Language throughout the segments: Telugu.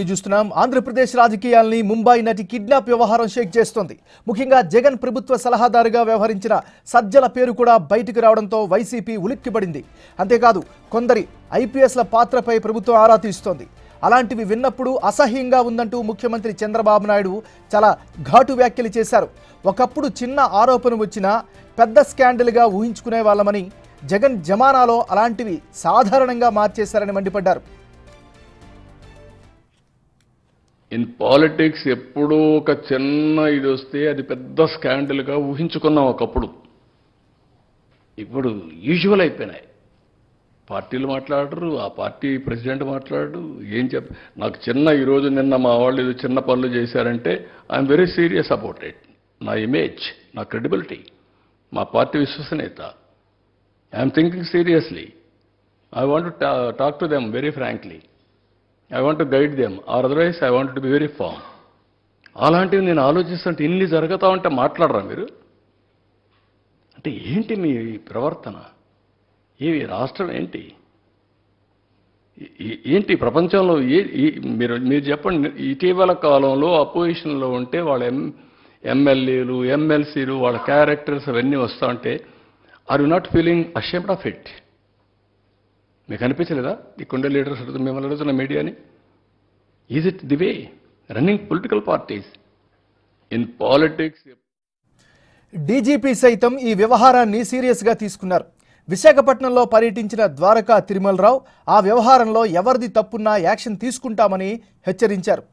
చూస్తున్నాం ఆంధ్రప్రదేశ్ రాజకీయాల్ని ముంబై నటి కిడ్నాప్ వ్యవహారం షేక్ చేస్తోంది. ముఖ్యంగా జగన్ ప్రభుత్వ సలహాదారుగా వ్యవహరించిన సజ్జల పేరు కూడా బయటకు రావడంతో వైసీపీ ఉలిక్కిపడింది. అంతేకాదు కొందరి ఐపీఎస్ల పాత్రపై ప్రభుత్వం ఆరా తీస్తోంది. అలాంటివి విన్నప్పుడు అసహ్యంగా ఉందంటూ ముఖ్యమంత్రి చంద్రబాబు నాయుడు చాలా ఘాటు వ్యాఖ్యలు చేశారు. ఒకప్పుడు చిన్న ఆరోపణ వచ్చినా పెద్ద స్కాండల్గా ఊహించుకునే వాళ్ళమని, జగన్ జమానాలో అలాంటివి సాధారణంగా మార్చేశారని మండిపడ్డారు. ఇన్ పాలిటిక్స్ ఎప్పుడూ ఒక చిన్న ఇది వస్తే అది పెద్ద స్కాండల్గా ఊహించుకున్నాం ఒకప్పుడు. ఇప్పుడు యూజువల్ అయిపోయినాయి. పార్టీలు మాట్లాడరు, ఆ పార్టీ ప్రెసిడెంట్ మాట్లాడు, ఏం నాకు చిన్న ఈరోజు నిన్న మా వాళ్ళు ఏదో చిన్న పనులు చేశారంటే I'm very serious about it. నా ఇమేజ్, నా క్రెడిబిలిటీ, మా పార్టీ విశ్వసనీయత, I'm thinking seriously. I want to talk to them very frankly. I want to guide them, or otherwise I want to be very firm. అలాంటివి నేను ఆలోచిస్తుంటే ఇన్ని జరుగుతా ఉంటే మాట్లాడరా మీరు? అంటే ఏంటి మీ ప్రవర్తన? ఏవి రాష్ట్రం ఏంటి? ఏంటి ప్రపంచంలో మీరు చెప్పండి. ఇటీవల కాలంలో అపోజిషన్లో ఉంటే వాళ్ళ ఎమ్మెల్యేలు ఎమ్మెల్సీలు వాళ్ళ క్యారెక్టర్స్ అవన్నీ వస్తూ ఉంటే are you not feeling ashamed of it? మీకు అనిపించలేదా ఇక్కడుండే లీడర్స్ మిమ్మల్ని అడుగుతున్న మీడియాని? Is it the way running political parties in politics? DGP సైతం ఈ వ్యవహారాన్ని సీరియస్గా తీసుకున్నారు. విశాఖపట్నంలో పర్యటించిన ద్వారకా తిరుమలరావు ఆ వ్యవహారంలో ఎవరిది తప్పున్నా యాక్షన్ తీసుకుంటామని హెచ్చరించారు.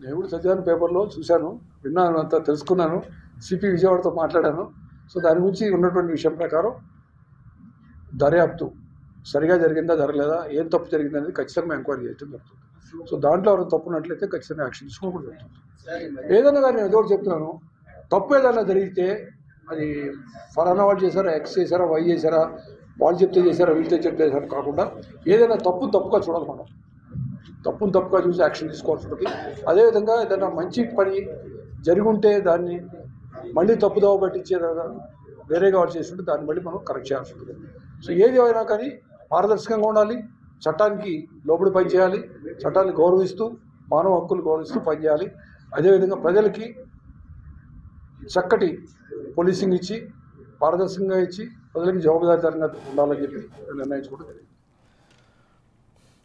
నేను సత్యాన్ని పేపర్లో చూశాను, విన్నాను, అంతా తెలుసుకున్నాను. సిపి విజయవాడతో మాట్లాడాను. సో దాని గురించి ఉన్నటువంటి విషయం ప్రకారం దర్యాప్తు సరిగా జరిగిందా జరగలేదా, ఏం తప్పు జరిగింది అనేది ఖచ్చితంగా ఎంక్వైరీ చేయడం జరుగుతుంది. సో దాంట్లో ఎవరైనా తప్పు ఉన్నట్లయితే ఖచ్చితంగా యాక్షన్ తీసుకోవడం జరుగుతుంది. ఏదైనా కానీ ఏదో ఒకటి చెప్తున్నాను, తప్పు ఏదైనా జరిగితే అది ఫలానా వాళ్ళు చేశారా, ఎక్స్ చేశారా, వై చేశారా, వాళ్ళు చెప్తే చేశారా, వీళ్ళతో చెప్తే చేశారా కాకుండా ఏదైనా తప్పుగా చూడాలి. మనం తప్పుగా చూసి యాక్షన్ తీసుకోవాల్సి ఉంటుంది. అదేవిధంగా ఏదైనా మంచి పని జరిగి ఉంటే దాన్ని మళ్ళీ తప్పుదోవ పట్టించేదా వేరేగా వాళ్ళు చేస్తుంటే దాన్ని మళ్ళీ మనం కరెక్ట్ చేయాల్సి ఉంటుంది. సో ఏది అయినా కానీ పారదర్శకంగా ఉండాలి, చట్టానికి లోబడి పనిచేయాలి, చట్టాన్ని గౌరవిస్తూ మానవ హక్కులు గౌరవిస్తూ పనిచేయాలి. అదేవిధంగా ప్రజలకి చక్కటి పోలీసింగ్ ఇచ్చి పారదర్శకంగా ఇచ్చి ప్రజలకి జవాబుదారీతనంగా ఉండాలని చెప్పి నిర్ణయించుకోవడం జరిగింది.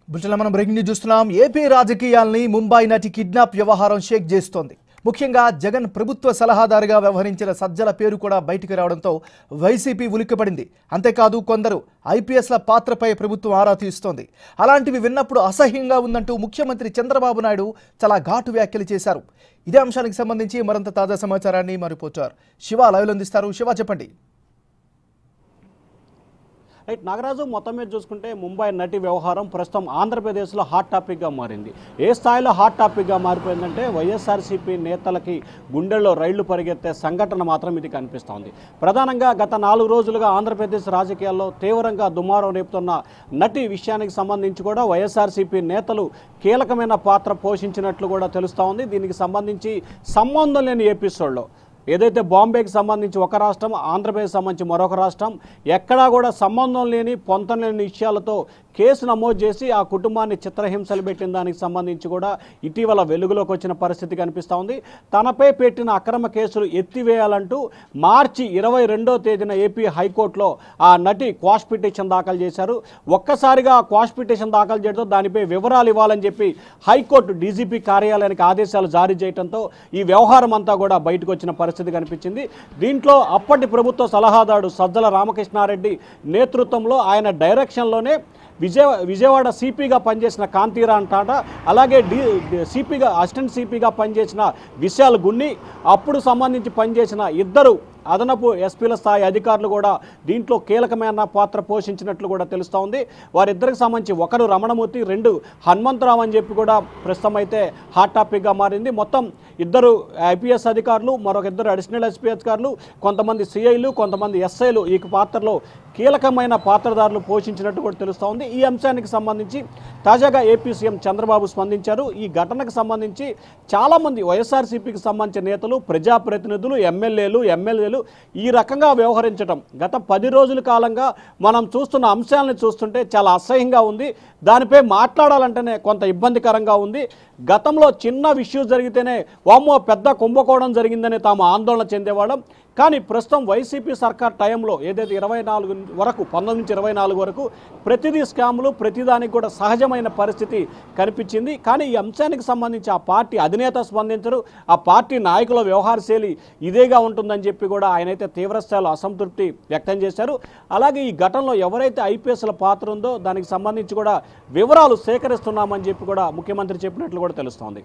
బులెటిన్లో మనం బ్రేకింగ్ న్యూస్ చూస్తున్నాం. ఏపీ రాజకీయాల్ని ముంబై నటి కిడ్నాప్ వ్యవహారం షేక్ చేస్తోంది. ముఖ్యంగా జగన్ ప్రభుత్వ సలహాదారుగా వ్యవహరించిన సజ్జల పేరు కూడా బయటకు రావడంతో వైసీపీ ఉలిక్కిపడింది. అంతేకాదు కొందరు ఐపీఎస్ల పాత్రపై ప్రభుత్వం ఆరా తీస్తోంది. అలాంటివి విన్నప్పుడు అసహ్యంగా ఉందంటూ ముఖ్యమంత్రి చంద్రబాబు నాయుడు చాలా ఘాటు వ్యాఖ్యలు చేశారు. ఇదే అంశానికి సంబంధించి మరింత తాజా సమాచారాన్ని మా రిపోర్టర్ శివ లైవ్లో అందిస్తారు. శివ, చెప్పండి. రైట్ నాగరాజు, మొత్తం మీద చూసుకుంటే ముంబై నటి వ్యవహారం ప్రస్తుతం ఆంధ్రప్రదేశ్లో హాట్ టాపిక్గా మారింది. ఏ స్థాయిలో హాట్ టాపిక్గా మారిపోయిందంటే వైఎస్ఆర్సీపీ నేతలకి గుండెల్లో రైళ్లు పరిగెత్తే సంఘటన మాత్రం ఇది కనిపిస్తోంది. ప్రధానంగా గత 4 రోజులుగా ఆంధ్రప్రదేశ్ రాజకీయాల్లో తీవ్రంగా దుమారం రేపుతున్న నటి విషయానికి సంబంధించి కూడా వైఎస్ఆర్సీపీ నేతలు కీలకమైన పాత్ర పోషించినట్లు కూడా తెలుస్తూ ఉంది. దీనికి సంబంధించి సంబంధం లేని ఎపిసోడ్లో ఏదైతే బాంబేకి సంబంధించి ఒక రాష్ట్రం, ఆంధ్రప్రదేశ్ సంబంధించి మరొక రాష్ట్రం, ఎక్కడా కూడా సంబంధం లేని పొంతం లేని విషయాలతో కేసు నమోదు చేసి ఆ కుటుంబాన్ని చిత్రహింసలు పెట్టిన దానికి సంబంధించి కూడా ఇటీవల వెలుగులోకి వచ్చిన పరిస్థితి కనిపిస్తూ ఉంది. తనపై పెట్టిన అక్రమ కేసులు ఎత్తివేయాలంటూ మార్చి 22వ తేదీన ఏపీ హైకోర్టులో ఆ నటి క్వాష్ పిటిషన్ దాఖలు చేశారు. ఒక్కసారిగా క్వాష్ పిటిషన్ దాఖలు చేయడంతో దానిపై వివరాలు ఇవ్వాలని చెప్పి హైకోర్టు డీజీపీ కార్యాలయానికి ఆదేశాలు జారీ చేయడంతో ఈ వ్యవహారం అంతా కూడా బయటకు వచ్చిన పరిస్థితి కనిపించింది. దీంట్లో అప్పటి ప్రభుత్వ సలహాదారుడు సజ్జల రామకృష్ణారెడ్డి నేతృత్వంలో ఆయన డైరెక్షన్లోనే విజయవాడ సిపిగా పనిచేసిన కాంతిరాన్ టాటా, అలాగే సిపిగా అసిస్టెంట్ సిపిగా పనిచేసిన విశాల్ గున్ని, అప్పుడు సంబంధించి పనిచేసిన 2 అదనపు ఎస్పీల స్థాయి అధికారులు కూడా దీంట్లో కీలకమైన పాత్ర పోషించినట్లు కూడా తెలుస్తూ ఉంది. వారిద్దరికి సంబంధించి ఒకరు రమణమూర్తి, 2 హనుమంతరావు అని చెప్పి కూడా ప్రస్తుతం అయితే హాట్ టాపిక్గా మారింది. మొత్తం 2 ఐపీఎస్ అధికారులు, మరొక 2 అడిషనల్ ఎస్పీ అధికారులు, కొంతమంది సిఐలు, కొంతమంది ఎస్ఐలు ఈ పాత్రలో కీలకమైన పాత్రధారులు పోషించినట్టు కూడా తెలుస్తూ ఉంది. ఈ అంశానికి సంబంధించి తాజాగా ఏపీ సీఎం చంద్రబాబు స్పందించారు. ఈ ఘటనకు సంబంధించి చాలామంది వైఎస్ఆర్సీపీకి సంబంధించిన నేతలు, ప్రజాప్రతినిధులు, ఎమ్మెల్యేలు ఎమ్మెల్యేలు ఈ రకంగా వ్యవహరించడం గత 10 రోజుల కాలంగా మనం చూస్తున్న అంశాలను చూస్తుంటే చాలా అసహ్యంగా ఉంది. దానిపై మాట్లాడాలంటేనే కొంత ఇబ్బందికరంగా ఉంది. గతంలో చిన్న విషయం జరిగితేనే వామ్మో పెద్ద కుంభకోణం జరిగిందని తాము ఆందోళన చెందేవాళ్ళం. కానీ ప్రస్తుతం వైసీపీ సర్కార్ టైంలో ఏదైతే 24 వరకు 19 నుంచి 24 వరకు ప్రతిదీ స్కాములు, ప్రతిదానికి కూడా సహజమైన పరిస్థితి కనిపించింది. కానీ ఈ అంశానికి సంబంధించి ఆ పార్టీ అధినేత స్పందించరు, ఆ పార్టీ నాయకుల వ్యవహార శైలి ఇదేగా ఉంటుందని చెప్పి కూడా ఆయనైతే తీవ్రస్థాయిలో అసంతృప్తి వ్యక్తం చేశారు. అలాగే ఈ ఘటనలో ఎవరైతే ఐపీఎస్ల పాత్ర ఉందో దానికి సంబంధించి కూడా వివరాలు సేకరిస్తున్నామని చెప్పి కూడా ముఖ్యమంత్రి చెప్పినట్లు కూడా తెలుస్తోంది.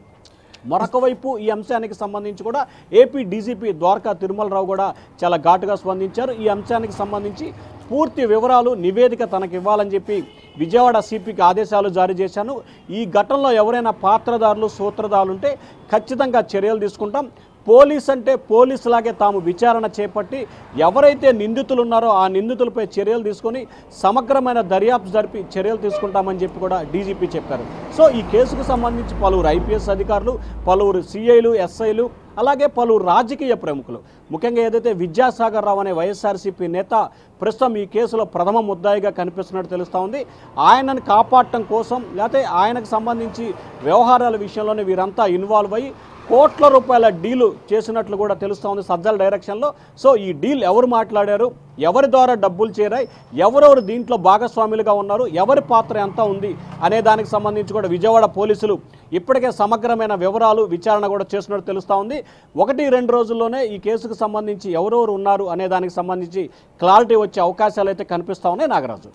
మరొక వైపు ఈ అంశానికి సంబంధించి కూడా ఏపీ డీజీపీ ద్వారకా తిరుమలరావు కూడా చాలా ఘాటుగా స్పందించారు. ఈ అంశానికి సంబంధించి పూర్తి వివరాలు నివేదిక తనకు ఇవ్వాలని చెప్పి విజయవాడ సిపికి ఆదేశాలు జారీ చేశాను. ఈ ఘటనలో ఎవరైనా పాత్రదారులు, సూత్రధారులు ఉంటే ఖచ్చితంగా చర్యలు తీసుకుంటాం. పోలీస్ అంటే పోలీసులాగే తాము విచారణ చేపట్టి ఎవరైతే నిందితులు ఉన్నారో ఆ నిందితులపై చర్యలు తీసుకొని సమగ్రమైన దర్యాప్తు జరిపి చర్యలు తీసుకుంటామని చెప్పి కూడా డీజీపీ చెప్పారు. సో ఈ కేసుకు సంబంధించి పలువురు ఐపీఎస్ అధికారులు, పలువురు సిఐలు, ఎస్ఐలు, అలాగే పలువురు రాజకీయ ప్రముఖులు, ముఖ్యంగా ఏదైతే విద్యాసాగర్ రావు అనే వైఎస్ఆర్సీపీ నేత ప్రస్తుతం ఈ కేసులో ప్రథమ ముద్దాయిగా కనిపిస్తున్నట్టు తెలుస్తూ ఉంది. ఆయనను కాపాడటం కోసం లేకపోతే ఆయనకు సంబంధించి వ్యవహారాల విషయంలోనే వీరంతా ఇన్వాల్వ్ అయ్యి కోట్ల రూపాయల డీలు చేసినట్లు కూడా తెలుస్తూ ఉంది సజ్జల డైరెక్షన్లో. సో ఈ డీల్ ఎవరు మాట్లాడారు, ఎవరి ద్వారా డబ్బులు చేరాయి, ఎవరెవరు దీంట్లో భాగస్వాములుగా ఉన్నారు, ఎవరి పాత్ర ఎంత ఉంది అనే దానికి సంబంధించి కూడా విజయవాడ పోలీసులు ఇప్పటికే సమగ్రమైన వివరాలు విచారణ కూడా చేస్తున్నట్టు తెలుస్తూ ఉంది. 1-2 రోజుల్లోనే ఈ కేసుకు సంబంధించి ఎవరెవరు ఉన్నారు అనే దానికి సంబంధించి క్లారిటీ వచ్చే అవకాశాలు అయితే కనిపిస్తూ ఉన్నాయి. నాగరాజు,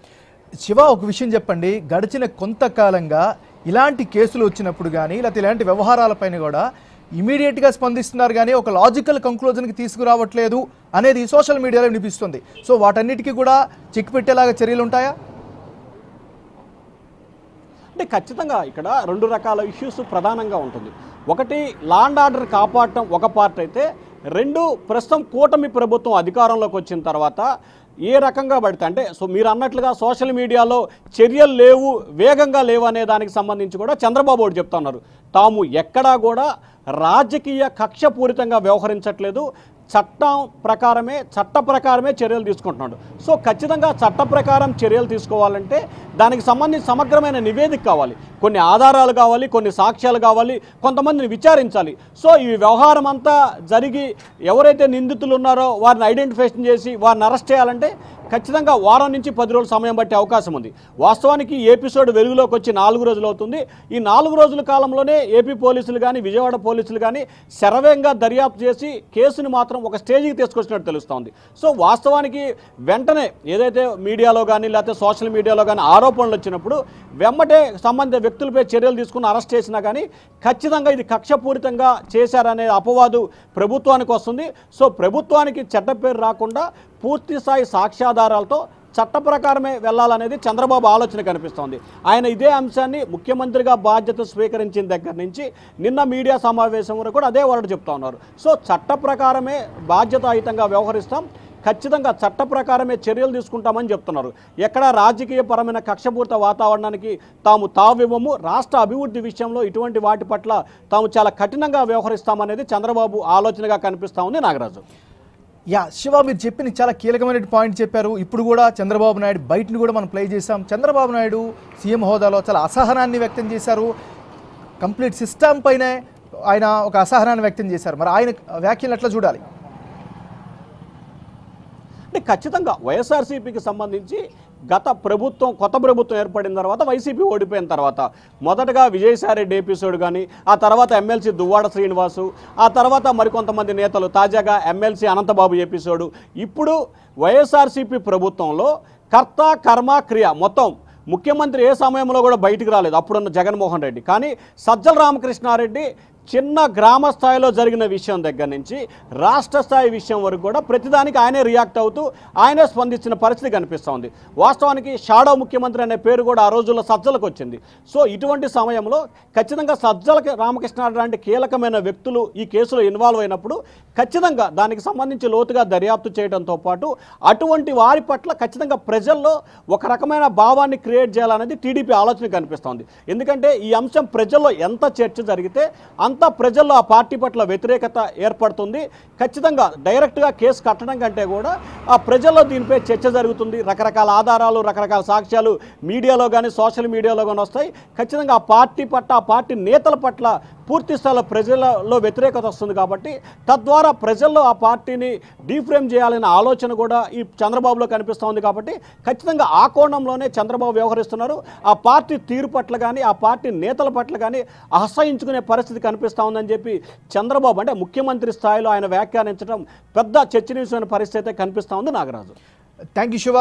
శివ, ఒక విషయం చెప్పండి. గడిచిన కొంతకాలంగా ఇలాంటి కేసులు వచ్చినప్పుడు కానీ లేకపోతే ఇలాంటి వ్యవహారాలపైన కూడా ఇమీడియట్గా స్పందిస్తున్నారు కానీ ఒక లాజికల్ కంక్లూజన్కి తీసుకురావట్లేదు అనేది సోషల్ మీడియాలో వినిపిస్తుంది. సో వాటన్నిటికీ కూడా చెక్ పెట్టేలాగా చర్యలు ఉంటాయా? అంటే ఖచ్చితంగా ఇక్కడ 2 రకాల ఇష్యూస్ ప్రధానంగా ఉంటుంది. ఒకటి లా అండ్ ఆర్డర్ కాపాడటం ఒక పార్ట్ అయితే, 2 ప్రస్తుతం కూటమి ప్రభుత్వం అధికారంలోకి వచ్చిన తర్వాత ఏ రకంగా పడితే అంటే మీరు అన్నట్లుగా సోషల్ మీడియాలో చర్యలు లేవు, వేగంగా లేవు అనే దానికి సంబంధించి కూడా చంద్రబాబు ఒకటి చెప్తున్నారు. తాము ఎక్కడా కూడా రాజకీయ కక్షపూరితంగా వ్యవహరించట్లేదు, చట్ట ప్రకారమే చర్యలు తీసుకుంటున్నాడు. సో ఖచ్చితంగా చట్ట ప్రకారం చర్యలు తీసుకోవాలంటే దానికి సంబంధించి సమగ్రమైన నివేదిక కావాలి, కొన్ని ఆధారాలు కావాలి, కొన్ని సాక్ష్యాలు కావాలి, కొంతమందిని విచారించాలి. సో ఈ వ్యవహారం అంతా జరిగి ఎవరైతే నిందితులు ఉన్నారో వారిని ఐడెంటిఫికేషన్ చేసి వారిని అరెస్ట్ చేయాలంటే ఖచ్చితంగా వారం నుంచి 10 రోజులు సమయం పట్టే అవకాశం ఉంది. వాస్తవానికి ఈ ఎపిసోడ్ వెలుగులోకి వచ్చి 4 రోజులు అవుతుంది. ఈ 4 రోజుల కాలంలోనే ఏపీ పోలీసులు కానీ విజయవాడ పోలీసులు కానీ శరవేగంగా దర్యాప్తు చేసి కేసుని మాత్రం ఒక స్టేజ్కి తీసుకొచ్చినట్టు తెలుస్తోంది. సో వాస్తవానికి వెంటనే ఏదైతే మీడియాలో కానీ లేకపోతే సోషల్ మీడియాలో కానీ ఆరోపణలు వచ్చినప్పుడు వెంబటే సంబంధిత వ్యక్తులపై చర్యలు తీసుకుని అరెస్ట్ చేసినా కానీ ఖచ్చితంగా ఇది కక్షపూరితంగా చేశారనే అపవాదు ప్రభుత్వానికి వస్తుంది. సో ప్రభుత్వానికి చెడ్డ పేరు రాకుండా పూర్తి స్థాయి సాక్ష్యాధారాలతో చట్ట ప్రకారమే వెళ్లాలనేది చంద్రబాబు ఆలోచన కనిపిస్తోంది. ఆయన ఇదే అంశాన్ని ముఖ్యమంత్రిగా బాధ్యత స్వీకరించిన దగ్గర నుంచి నిన్న మీడియా సమావేశం వరకు కూడా అదే వర్డ్ చెప్తా ఉన్నారు. సో చట్ట ప్రకారమే బాధ్యతాయుతంగా వ్యవహరిస్తాం, ఖచ్చితంగా చట్ట ప్రకారమే చర్యలు తీసుకుంటామని చెప్తున్నారు. ఎక్కడా రాజకీయపరమైన కక్షపూరిత వాతావరణానికి తాము తావివ్వము, రాష్ట్ర అభివృద్ధి విషయంలో ఇటువంటి వాటి పట్ల తాము చాలా కఠినంగా వ్యవహరిస్తామనేది చంద్రబాబు ఆలోచనగా కనిపిస్తూ ఉంది. నాగరాజు, శివ, మీరు చెప్పిన చాలా కీలకమైన పాయింట్ చెప్పారు. ఇప్పుడు కూడా చంద్రబాబు నాయుడు బయటను కూడా మనం ప్లే చేశాం. చంద్రబాబు నాయుడు సీఎం హోదాలో చాలా అసహనాన్ని వ్యక్తం చేశారు. కంప్లీట్ సిస్టమ్ పైనే ఆయన ఒక అసహనాన్ని వ్యక్తం చేశారు. మరి ఆయన వ్యాఖ్యలు ఎట్లా చూడాలి? అంటే ఖచ్చితంగా వైఎస్ఆర్సీపీకి సంబంధించి గత ప్రభుత్వం కొత్త ప్రభుత్వం ఏర్పడిన తర్వాత వైసీపీ ఓడిపోయిన తర్వాత మొదటగా విజయసాయిరెడ్డి ఎపిసోడ్ కానీ, ఆ తర్వాత ఎమ్మెల్సీ దువ్వాడ శ్రీనివాసు, ఆ తర్వాత మరికొంతమంది నేతలు, తాజాగా ఎమ్మెల్సీ అనంతబాబు ఎపిసోడు, ఇప్పుడు వైఎస్ఆర్సీపీ ప్రభుత్వంలో కర్త కర్మ క్రియ మొత్తం ముఖ్యమంత్రి ఏ సమయంలో కూడా బయటికి రాలేదు అప్పుడున్న జగన్మోహన్ రెడ్డి. కానీ సజ్జల రామకృష్ణారెడ్డి చిన్న గ్రామ స్థాయిలో జరిగిన విషయం దగ్గర నుంచి రాష్ట్ర స్థాయి విషయం వరకు కూడా ప్రతిదానికి ఆయనే రియాక్ట్ అవుతూ ఆయనే స్పందించిన పరిస్థితి కనిపిస్తోంది. వాస్తవానికి షాడో ముఖ్యమంత్రి అనే పేరు కూడా ఆ రోజుల్లో సజ్జలకు వచ్చింది. సో ఇటువంటి సమయంలో ఖచ్చితంగా సజ్జల రామకృష్ణారెడ్డి లాంటి కీలకమైన వ్యక్తులు ఈ కేసులో ఇన్వాల్వ్ అయినప్పుడు ఖచ్చితంగా దానికి సంబంధించి లోతుగా దర్యాప్తు చేయడంతో పాటు అటువంటి వారి పట్ల ఖచ్చితంగా ప్రజల్లో ఒక రకమైన భావాన్ని క్రియేట్ చేయాలనేది టీడీపీ ఆలోచన కనిపిస్తోంది. ఎందుకంటే ఈ అంశం ప్రజల్లో ఎంత చర్చ జరిగితే అంత కొంత ప్రజల్లో ఆ పార్టీ పట్ల వ్యతిరేకత ఏర్పడుతుంది. ఖచ్చితంగా డైరెక్ట్గా కేసు కట్టడం కంటే కూడా ఆ ప్రజల్లో దీనిపై చర్చ జరుగుతుంది. రకరకాల ఆధారాలు, రకరకాల సాక్ష్యాలు మీడియాలో కానీ సోషల్ మీడియాలో కానీ వస్తాయి. ఖచ్చితంగా ఆ పార్టీ పట్ల, ఆ పార్టీ నేతల పట్ల పూర్తి స్థాయిలో ప్రజలలో వ్యతిరేకత వస్తుంది. కాబట్టి తద్వారా ప్రజల్లో ఆ పార్టీని డీఫ్రేమ్ చేయాలనే ఆలోచన కూడా ఈ చంద్రబాబులో కనిపిస్తూ ఉంది. కాబట్టి ఖచ్చితంగా ఆ కోణంలోనే చంద్రబాబు వ్యవహరిస్తున్నారు. ఆ పార్టీ తీరు పట్ల కానీ, ఆ పార్టీ నేతల పట్ల కానీ అసహించుకునే పరిస్థితి కనిపిస్తూ ఉందని చెప్పి చంద్రబాబు అంటే ముఖ్యమంత్రి స్థాయిలో ఆయన వ్యాఖ్యానించడం పెద్ద చర్చనీయమైన పరిస్థితి అయితే కనిపిస్తూ ఉంది. Nagaraju, thank you Shiva.